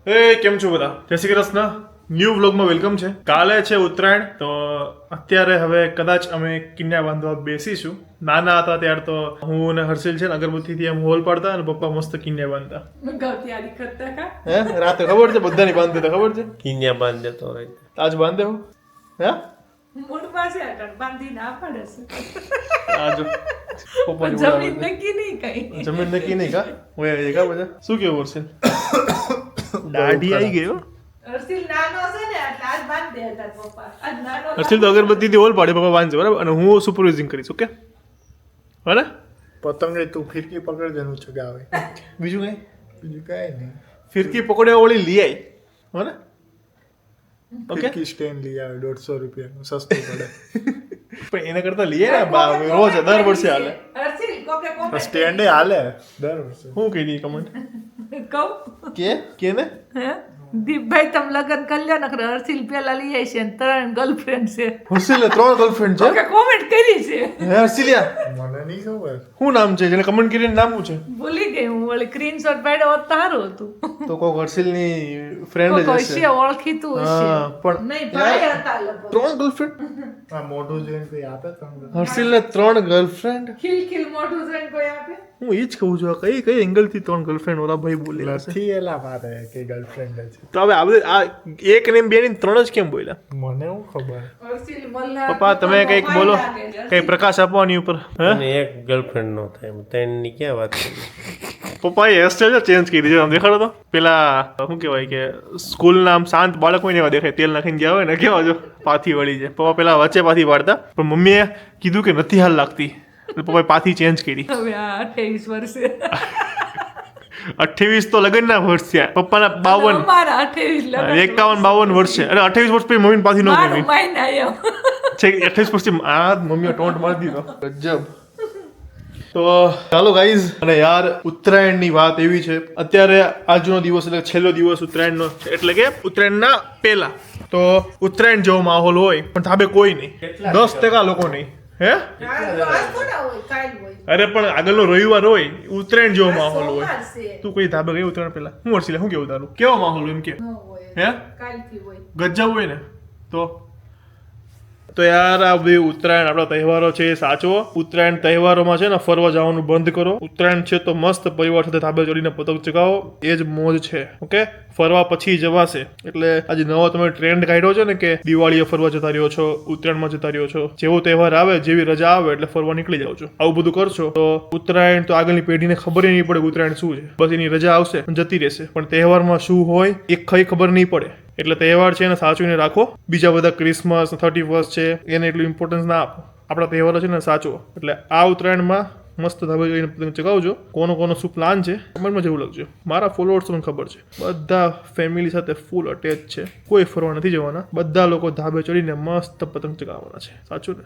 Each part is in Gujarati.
એ કેમ છો બધા? જય શ્રી કૃષ્ણ. ન્યૂ વ્લોગમાં વેલકમ છે. કાલે છે ઉત્તરાયણ, તો અત્યારે હવે કદાચ અમે કિન્યા બાંધવા બેસીશું. નાના હતા ત્યારે તો હું અને હર્ષિલ છે ને અગરબત્તીથી એમ હોલ પાડતા અને પપ્પા મસ્ત કિન્યા બાંધતા. તૈયારી કરતા કા હે રાતે ખબર છે બધાની બાંધતા હતા, ખબર છે? કિન્યા બાંધ દેતો હોય આજ બાંધે હું હે મૂળ પાસે અટણ બાંધી ના પડે આજ પપ્પાની જમીન નક્કી નહીં કઈ જમીન નક્કી નહીં કા હોય એ કા બધા શું કેવું હર્ષિલ? દાઢી આવી ગયો. હર્ષિલ નાનો છે ને એટલે આજ બાંધી દે તાર પપ્પા આજ નાનો હર્ષિલ તો અગરબત્તીથી હોલ પાડે, પપ્પા બાંધશે બરાબર, અને હું સુપરવાઇઝિંગ કરીશ. ઓકે બરાબર? પતંગે તું ફિરકી પકડજે નું ચગાવે બીજું કઈ બીજું કાંઈ નહીં. ફિરકી પકડ્યા વાળી લઈ આવી બરાબર. ઓકે ફિરકી સ્ટેન્ડ લઈ આવે 150 રૂપિયાનું સસ્તું પડે. પણ એના કરતા લઈએ ને રોજ દર વર્ષે હાલે. હર્ષિલ કોકે કોમેન્ટ સ્ટેન્ડે હાલે દર વર્ષે. હું કહી દઈ કમેન્ટ કહું કે ને હે દીપભાઈ તમે લગન કલ્યાણ નકર હર્ષિલ પેલા લઈ આવી છે ને 3 ગર્લફ્રેન્ડ છે હર્ષિલ 3 ગર્લફ્રેન્ડ છે. કોકે કોમેન્ટ કરી છે હે હર્ષિલિયા મને નહીં ખબર. શું નામ છે જેને કમેન્ટ કરીને? નામ શું છે? ભૂલી ગઈ હું વળી સ્ક્રીનશોટ પાડ્યો હોત તો સારું હતું તો કોક હર્ષિલની ફ્રેન્ડ જ કોઈ હશે. છે ઓળખીતું હા હશે પણ નહીં ભાઈ હતા લગભગ 3 ગર્લફ્રેન્ડ? આ મોઢું જોઈને કોઈ આપે તમને? હર્ષિલને 3 ગર્લફ્રેન્ડ? ખીલ ખીલ મોઢું જોઈને કોઈ આપે હું એ જ કહું છું, આ કઈ એંગલ થી 3 ગર્લફ્રેન્ડ ઓલા ભાઈ બોલે હશે. નથી એલા મારે કે ગર્લફ્રેન્ડ છે. તો હવે આ બધે આ એક ને બે ની 3 જ કેમ બોલ્યા? મને હું ખબર. હર્ષિલ મલ્હાર પપ્પા તમે કઈક બોલો, કઈ પ્રકાશ આપવાની ઉપર. હે અને એક ગર્લફ્રેન્ડ નો થાય ત્રણ ની ક્યાં વાત કરી? પપ્પાએ હેરસ્ટાઈલ ચેન્જ કરી દીધી. આમ દેખાડો તો પેલા શું કહેવાય કે સ્કૂલના આમ શાંત બાળક હોય ને એવા દેખાય, તેલ નાખીને ગયા હોય ને કેવા જો પાથી વળી જાય. પપ્પા પેલા વચ્ચે પાથી પાડતા, પણ મમ્મીએ કીધું કે નથી હાલ લાગતી એટલે પપ્પાએ પાથી ચેન્જ કરી. હવે આ 28 વર્ષે 28 તો લગ્નના વર્ષ થયા, પપ્પાના 52 અમારા 28 લગન 51 52 વર્ષે, અને 28 વર્ષ પછી મમ્મીને પાથી ન મારું ગમી માયના એમ છે. 28 પછી આ મમ્મીએ ટોન્ટ મારી દીધો. ગજબ. તો ચાલો ગાઈઝ, અને યાર ઉત્તરાયણની વાત એવી છે, અત્યારે આજનો દિવસ એટલે છેલ્લો દિવસ ઉત્તરાયણનો છે, એટલે કે ઉત્તરાયણના પહેલા તો ઉત્તરાયણ જેવો માહોલ હોય પણ ધાબે કોઈ નહીં, 10% લોકો નહીં. હે અરે પણ આગળનો રવિવાર હોય, ઉત્તરાયણ જેવો માહોલ હોય. તું કોઈ ધાબે ગઈ ઉત્તરાયણ પહેલા? હું વર્ષી શું કેવું તારું? કેવો માહોલ હોય એમ કે? હે ગજબ હોય ને. તો યાર આ બે ઉત્તરાયણ આપણા તહેવારો છે એ સાચવો. ઉત્તરાયણ તહેવારોમાં છે ને ફરવા જવાનું બંધ કરો. ઉત્તરાયણ છે તો મસ્ત પરિવાર સાથે ધાબે ચડીને પતંગ ચગાવો, એ જ મોજ છે. ઓકે, ફરવા પછી જવાશે. એટલે આજે નવો તમે ટ્રેન્ડ કાઢ્યો છે ને કે દિવાળીએ ફરવા જતા રહ્યો છો, ઉત્તરાયણમાં જતા રહ્યો છો, જેવો તહેવાર આવે જેવી રજા આવે એટલે ફરવા નીકળી જાવ છો. આવું બધું કરશો તો ઉત્તરાયણ તો આગળની પેઢીને ખબર નહીં પડે ઉત્તરાયણ શું છે. બસ એની રજા આવશે જતી રહેશે, પણ તહેવારમાં શું હોય એ કઈ ખબર નહીં પડે. એટલે તહેવાર છે એને સાચવીને રાખો. બીજા બધા ક્રિસમસ 31 છે એને એટલું ઇમ્પોર્ટન્સ ના આપો. આપણા તહેવારો છે ને સાચવો. એટલે આ ઉત્તરાયણમાં મસ્ત ધાબે જઈને પતંગ ચગાવજો. કોનો શું પ્લાન છે કમેન્ટમાં જેવું લખજો. મારા ફોલોઅર્સ મને ખબર છે, બધા ફેમિલી સાથે ફૂલ અટેચ છે, કોઈ ફરવા નથી જવાના, બધા લોકો ધાબે ચડીને મસ્ત પતંગ ચગાવવાના છે. સાચું ને?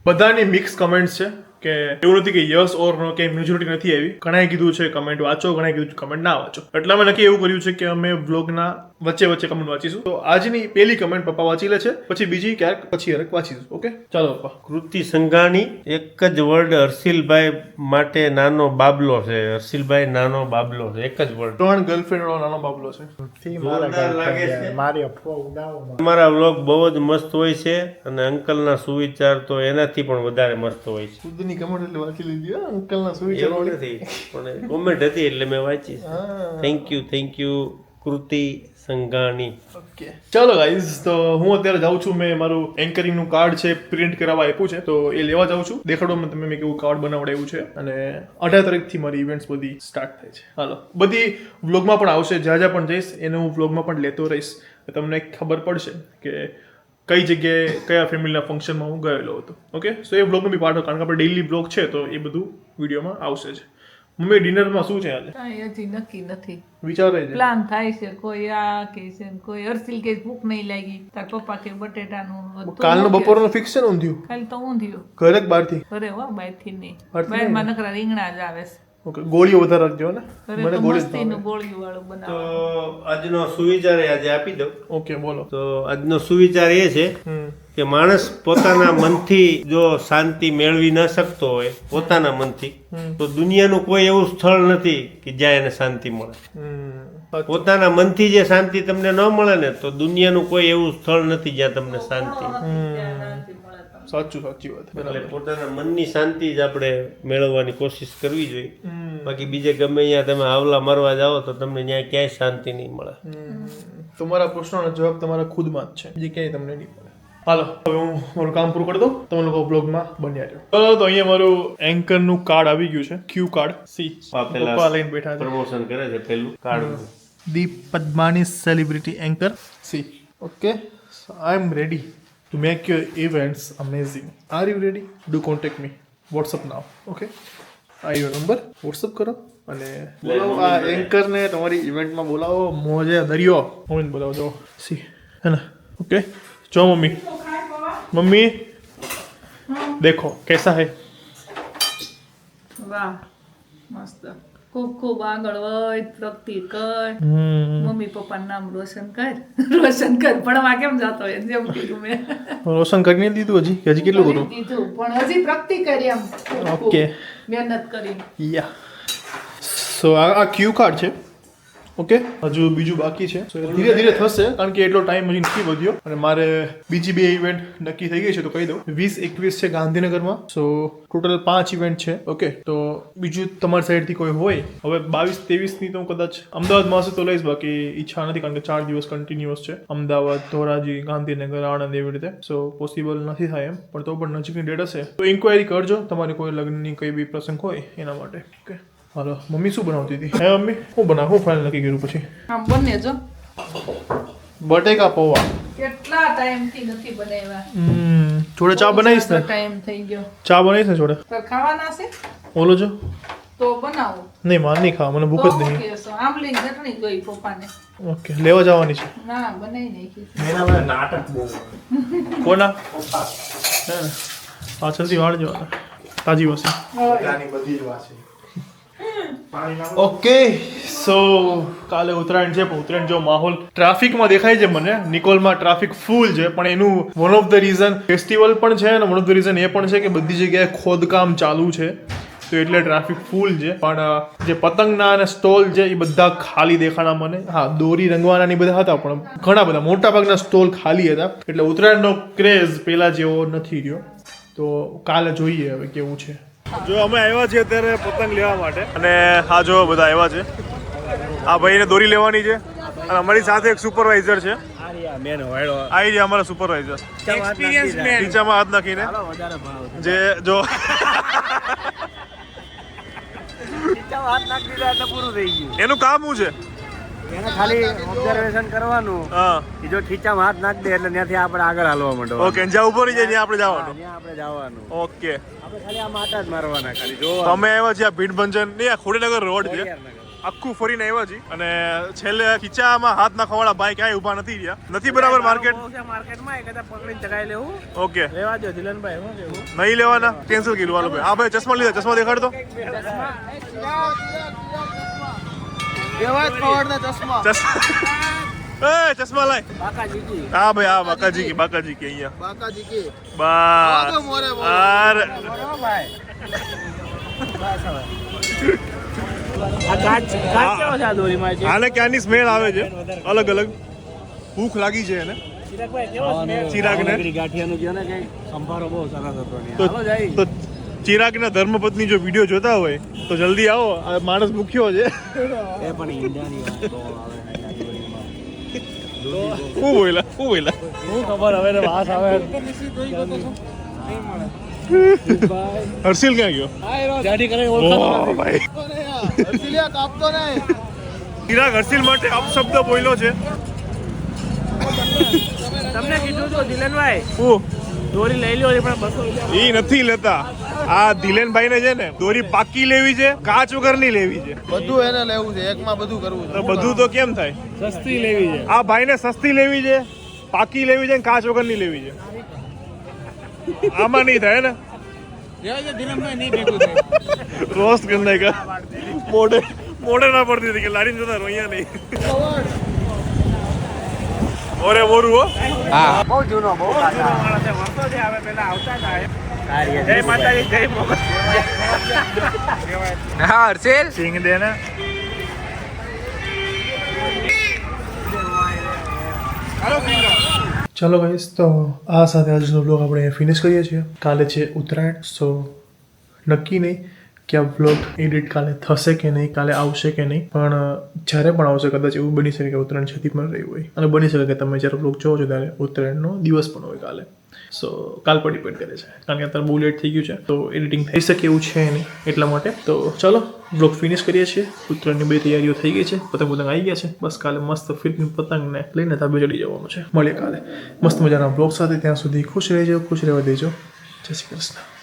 બધાની મિક્સ કમેન્ટ્સ છે કે એવું નથી કે યસ ઓર નો કે મેજોરિટી નથી આવી. ઘણાએ કીધું છે કમેન્ટ વાંચો, ઘણાએ કીધું કમેન્ટ ના વાંચો. એટલે અમે નક્કી એવું કર્યું છે કે અમે વ્લોગના વચ્ચે કમેન્ટ વાંચીશું. તો આજની પહેલી કમેન્ટ પપ્પા વાંચી લે છે, પછી બીજી ક્યારેક પછી વાંચીશું. ઓકે ચાલો પપ્પા. કૃતિ સંઘાણી, એક જ વર્ડ હર્ષિલભાઈ માટે નાનો બાબલો છે. હર્ષિલભાઈ નાનો બાબલો છે, એક જ વર્ડ. 3 ગર્લફ્રેન્ડ વાળો નાનો બાબલો છે. નથી મારા જોરદાર લાગે girlfriend છે. છે. મારી અફવા ઉડાવો. તમારા વ્લોગ બહુ જ મસ્ત હોય છે અને અંકલના સુવિચાર તો એનાથી પણ વધારે મસ્ત હોય છે. ખુદની કમેન્ટ એટલે વાંચી લીધી હો, અંકલના એવું સુવિચારો. નથી પણ કોમેન્ટ હતી એટલે મેં વાંચી. Thank you Kriti Sanghani. Okay ચાલો ગાઈઝ, તો હું અત્યારે જાઉં છું. મેં મારું એન્કરિંગનું કાર્ડ છે પ્રિન્ટ કરાવવા આપ્યું છે, તો એ લેવા જાઉં છું. દેખાડો તમે મેં કેવું કાર્ડ બનાવડાવ્યું છે. અને 18 તારીખથી મારી ઇવેન્ટ્સ બધી સ્ટાર્ટ થાય છે. હાલો, બધી વ્લોગમાં પણ આવશે. જ્યાં જ્યાં પણ જઈશ એને હું વ્લોગમાં પણ લેતો રહીશ. તમને ખબર પડશે કે કઈ જગ્યાએ કયા ફેમિલીના ફંક્શનમાં હું ગયેલો હતો. ઓકે, સો એ વ્લોગનો બી પાર્ટ, કારણ કે આપણે ડેઈલી વ્લોગ છે તો એ બધું વિડીયોમાં આવશે જ. મમ્મી ડિનરમાં શું છે આજે? કાંઈ હજી નક્કી નથી, વિચારે છે. પ્લાન થાય છે. કોઈ આ કે છે ને કોઈ હર્ષિલ કે ભૂખ નહીં લાગી, તાર પપ્પા કે બટેટાનું. કાલનો બપોરનો ફિક્સ છે ને ઊંધિયું? કાલ તો ઊંધિયું ઘરે જ બહારથી? ઘરે હો, બહારથી નહીં. બહારથી બહારમાં નકરા રીંગણા જ આવે છે. ઓકે, ગોળીઓ વધારે રાખજો ને, ઘરે મને તો ગોળી જ મસ્તીનું ભાવે. ગોળીયું વાળું તો બનાવે. આજનો સુવિચાર આજે આપી દઉં. ઓકે બોલો. તો આજનો સુવિચાર એ છે કે માણસ પોતાના મનથી જો શાંતિ મેળવી ન શકતો હોય પોતાના મનથી તો દુનિયાનું કોઈ એવું સ્થળ નથી કે જ્યાં એને શાંતિ મળે. પોતાના મનથી જે શાંતિ તમને ન મળે ને તો દુનિયાનું કોઈ એવું સ્થળ નથી જ્યાં તમને શાંતિ સાચી વાત. એટલે પોતાના મનની શાંતિ જ આપણે મેળવવાની કોશિશ કરવી જોઈએ. બાકી બીજે ગમે અહીંયા તમે આવલા મારવા જાઓ તો તમને ત્યાં ક્યાંય શાંતિ નહીં મળે. તમારા પ્રશ્નોનો જવાબ તમારા ખુદમાં જ છે, બીજે ક્યાંય તમને નહીં મળે. હાલો હવે હું મારું કામ પૂરું કરી દઉં, તમે લોકો બ્લોગમાં બન્યા રહ્યો. ચલો તો અહીંયા મારું એન્કરનું કાર્ડ આવી ગયું છે, ક્યુ કાર્ડ. સી પપ્પા લઈને બેઠા છે, પ્રમોશન કરે છે પેલું card. Deep Padmani celebrity anchor. See okay, I am ready to make your events amazing. Are you ready? Do contact me. WhatsApp now. Okay? આ your number. WhatsApp કરો અને બોલાવો આ એન્કરને તમારી ઇવેન્ટમાં બોલાવો. મોજે દરિયો મમ્મીને બોલાવો. જો સી હે ના. ઓકે જો મમ્મી देखो कैसा है. વાહ મસ્ત, ખૂબ ખૂબ આગળ વધ, પ્રગતિ કર, મમ્મી પપ્પાનું નામ રોશન કર. ભણવા કેમ જતો હોય જેમ કીધું મેં. રોશન કરીને દીધું હજી કેટલું કરું દીધું પણ હજી પ્રગતિ કરી એમ. ઓકે મહેનત કરી. યા સો આ ક્યુ કાર્ડ છે. ઓકે હજુ બીજું બાકી છે, ધીરે ધીરે થશે કારણ કે એટલો ટાઈમ હજી નથી વધ્યો અને મારે બીજી 2 ઇવેન્ટ નક્કી થઈ ગઈ છે તો કહી દઉં. 20-21 છે ગાંધીનગરમાં, સો ટોટલ 5 ઇવેન્ટ છે. ઓકે તો બીજું તમારી સાઈડથી કોઈ હોય હવે 22-23ની તો હું કદાચ અમદાવાદમાં હશે તો લઈશ, બાકી ઈચ્છા નથી કારણ કે 4 દિવસ કન્ટિન્યુઅસ છે. અમદાવાદ, ધોરાજી, ગાંધીનગર, આણંદ એવી રીતે, સો પોસિબલ નથી થાય એમ, પણ તો પણ નજીકની ડેટ હશે તો ઇન્ક્વાયરી કરજો તમારે કોઈ લગ્નની કોઈ બી પ્રસંગ હોય એના માટે. ઓકે હાલો મમ્મી શું બનાવતી હતી? હે મમ્મી હું બનાવું? ફાઇનલ નક્કી કર્યું પછી આમ બને જો બટેકા પૌવા. કેટલા ટાઈમથી નથી બનાવ્યા. જોડે ચા બનાવીશ ને? ટાઈમ થઈ ગયો. ચા બનાવીશ ને જોડે? તો ખાવાના છે ઓલો જો તો બનાવો. નહીં માર નહીં ખાવા, મને ભૂખ જ નહીં. આંબલીની ચટણી જોઈ પપ્પાને. ઓકે લેવા જવાની છે. ના બનાવી નાખી. નાટક બહુ કોના? હા જલ્દી વાળજો તાજી વસી. બધી જ વાત છે. ઓકે સો કાલે ઉત્તરાયણ છે, પણ ઉત્તરાયણ જો માહોલ ટ્રાફિકમાં દેખાય છે મને. નિકોલમાં ટ્રાફિક ફૂલ છે, પણ એનું one of the reason festival પણ છે અને વન ઓફ ધ રીઝન એ પણ છે કે બધી જગ્યાએ ખોદકામ ચાલુ છે તો એટલે ટ્રાફિક ફૂલ છે. પણ જે પતંગના અને સ્ટોલ છે એ બધા ખાલી દેખાણા મને. હા દોરી રંગવાના ને બધા હતા પણ ઘણા બધા મોટા ભાગના સ્ટોલ ખાલી હતા, એટલે ઉત્તરાયણનો ક્રેઝ પહેલા જેવો નથી રહ્યો. તો કાલે જોઈએ હવે કેવું છે. જો અમે આવ્યા છીએ અત્યારે પતંગ લેવા માટે અને હા જો બધા આવ્યા છે. આ ભાઈને દોરી લેવાની છે અને અમારી સાથે એક સુપરવાઇઝર છે. આવી છે અમારા સુપરવાઇઝર, ખીચામાં હાથ નાખીને જે જો એનું કામ શું છે? એને ખાલી ઓબ્ઝર્વેશન કરવાનું. હા એ જો ખીચામાં હાથ નાખ દે એટલે ત્યાંથી આપણે આગળ હાલવા માંડો. ઓકે જ્યાં ઉભો રહી જાય ત્યાં આપણે જવાનું. ત્યાં આપણે જવાનું. ઓકે આપણે ખાલી આમ આટા જ મારવાના, ખાલી જો તો અમે આવ્યા છીએ ભીડભંજન નહીં, આ ખોડીનગર રોડ છે, આખું ફરીને આવ્યા છીએ અને છેલ્લે ખીચામાં હાથ નાખવાવાળા ભાઈ ક્યાંય ઊભા નથી રહ્યા. નથી બરાબર માર્કેટ માર્કેટમાં એક પકડીને ચગાઈ લેવું. ઓકે લેવા દો દિલનભાઈ, શું કેવું? નહીં લેવાના, કેન્સલ કર્યું. હાલો ભાઈ, હા ભાઈ ચશ્મા લીધા, ચશ્મા દેખાડ દો. ચશ્મા લાય. હા ભાઈ હા બાકાજી की અહીંયા આને ક્યાંની સ્મેલ આવે છે અલગ અલગ, ભૂખ લાગી છે એને ચિરાગને. તો ચિરાગના ધર્મપત્ની જો વિડીયો જોતા હોય તો જલ્દી આવો, આ માણસ ભૂખ્યો છે. શું બોલા હર્ષિલ ક્યાં ગયો? ચિરાગ હર્ષિલ માટે અપશબ્દ બોલ્યો છે. તમને કીધું તો દિલનભાઈ શું દોરી લઈ લો પણ 200 રૂપિયા ઈ નથી લેતા. આ દિલેનભાઈ ને છે ને દોરી પાકી લેવી છે, કાચ વગરની લેવી છે. બધું એને લેવું છે, એકમાં બધું કરવું છે. તો બધું તો કેમ થાય? સસ્તી લેવી છે. આ ભાઈને સસ્તી લેવી છે, પાકી લેવી છે, કાચ વગરની લેવી છે. આમાં નહીં થાય ને. રોસ્ટ કરી નાખ્યા. મોઢે ના પડતી હતી કે લારીને જતા અહીંયા નહીં. ઓરે મોરું હો વર્ષોથી આવે પેલા આવતા હતા જય માતાજી જય મોગલ હા હર્ષિલ સિંગ દે ને ચલો ગાઈસ તો આ સાથે આજનો બ્લોગ આપણે ફિનિશ કરીએ છીએ. કાલે છે ઉત્તરાયણ, સો નક્કી નહીં કે આ બ્લોગ એડિટ કાલે થશે કે નહીં, કાલે આવશે કે નહીં, પણ જ્યારે પણ આવશે કદાચ એવું બની શકે કે ઉત્તરાયણ છતી પણ રહી હોય અને બની શકે કે તમે જ્યારે બ્લોગ જોવો છો ત્યારે ઉત્તરાયણનો દિવસ પણ હોય કાલે. સો કાલ પર ડિપેન્ડ કરે છે કારણ કે અત્યારે બહુ લેટ થઈ ગયું છે તો એડિટિંગ થઈ શકે એવું છે નહીં એટલા માટે. તો ચલો બ્લોગ ફિનિશ કરીએ છીએ. ઉત્તરાયણની 2 તૈયારીઓ થઈ ગઈ છે, પતંગ આવી ગયા છે, બસ કાલે મસ્ત ફિલ્મ પતંગને લઈને ધાબે ચડી જવાનું છે. મળીએ કાલે મસ્ત મજાના બ્લોગ સાથે. ત્યાં સુધી ખુશ રહેજો, ખુશ રહેવા દેજો. જય શ્રી કૃષ્ણ.